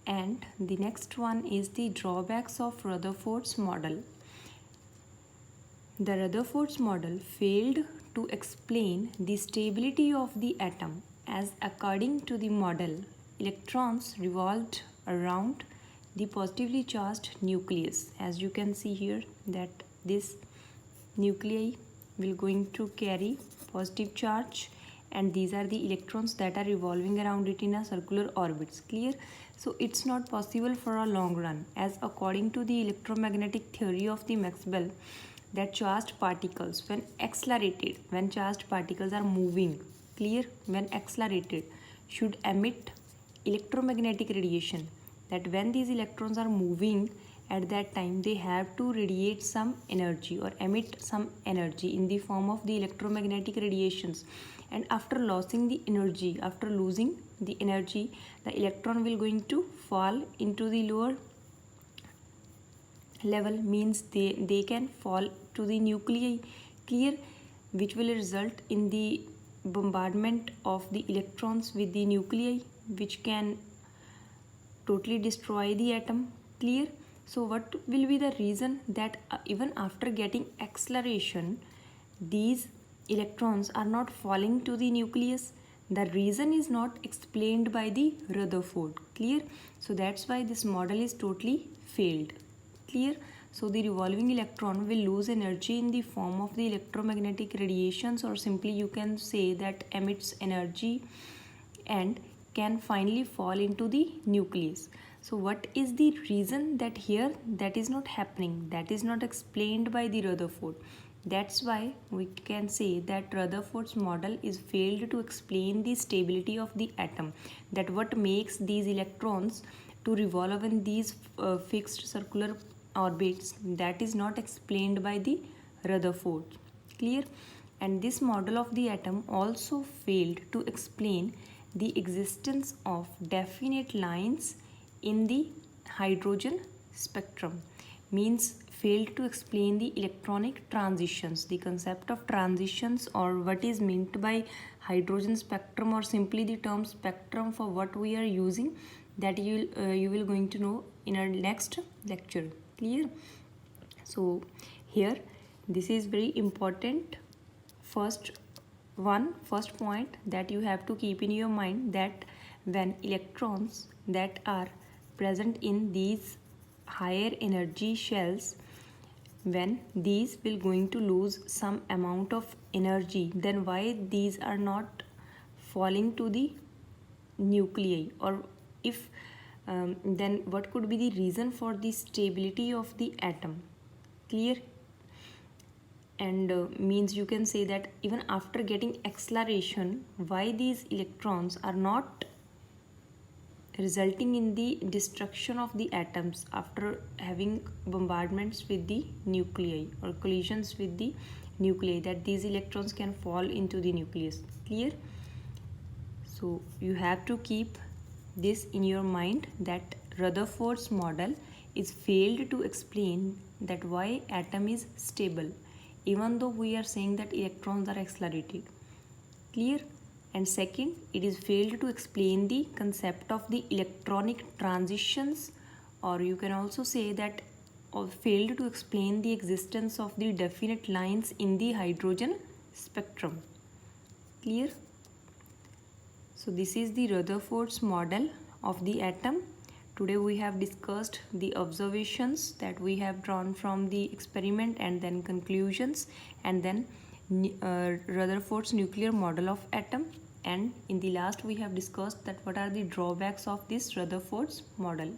And the next one is the drawbacks of Rutherford's model. The Rutherford's model failed to explain the stability of the atom, as according to the model, electrons revolved around the positively charged nucleus. As you can see here that this nuclei will going to carry positive charge, and these are the electrons that are revolving around it in a circular orbits. Clear? So it's not possible for a long run, as according to the electromagnetic theory of the Maxwell, that charged particles when charged particles are moving, clear, when accelerated, should emit electromagnetic radiation. That when these electrons are moving, at that time they have to radiate some energy or emit some energy in the form of the electromagnetic radiations, and after losing the energy, the electron will going to fall into the lower level, means they can fall to the nuclei, clear, which will result in the bombardment of the electrons with the nuclei, which can totally destroy the atom, clear. So what will be the reason that even after getting acceleration, these electrons are not falling to the nucleus? The reason is not explained by the Rutherford, clear. So that's why this model is totally failed, clear. So the revolving electron will lose energy in the form of the electromagnetic radiations, or simply you can say that emits energy and can finally fall into the nucleus. So what is the reason that here that is not happening? That is not explained by the Rutherford. That's why we can say that Rutherford's model is failed to explain the stability of the atom, that what makes these electrons to revolve in these fixed circular orbits, that is not explained by the Rutherford, clear. And this model of the atom also failed to explain the existence of definite lines in the hydrogen spectrum, means failed to explain the electronic transitions, the concept of transitions, or what is meant by hydrogen spectrum, or simply the term spectrum for what we are using, that you will going to know in our next lecture, clear. So here this is very important. First point that you have to keep in your mind, that when electrons that are present in these higher energy shells, when these will going to lose some amount of energy, then why these are not falling to the nuclei, or if then what could be the reason for the stability of the atom, clear. And means you can say that even after getting acceleration, why these electrons are not resulting in the destruction of the atoms after having bombardments with the nuclei or collisions with the nuclei, that these electrons can fall into the nucleus, clear. So you have to keep this in your mind, that Rutherford's model is failed to explain that why atom is stable, even though we are saying that electrons are accelerated, clear. And second, it is failed to explain the concept of the electronic transitions, or you can also say that failed to explain the existence of the definite lines in the hydrogen spectrum, clear. So this is the Rutherford's model of the atom. Today we have discussed the observations that we have drawn from the experiment, and then conclusions, and then Rutherford's nuclear model of atom, and in the last we have discussed that what are the drawbacks of this Rutherford's model.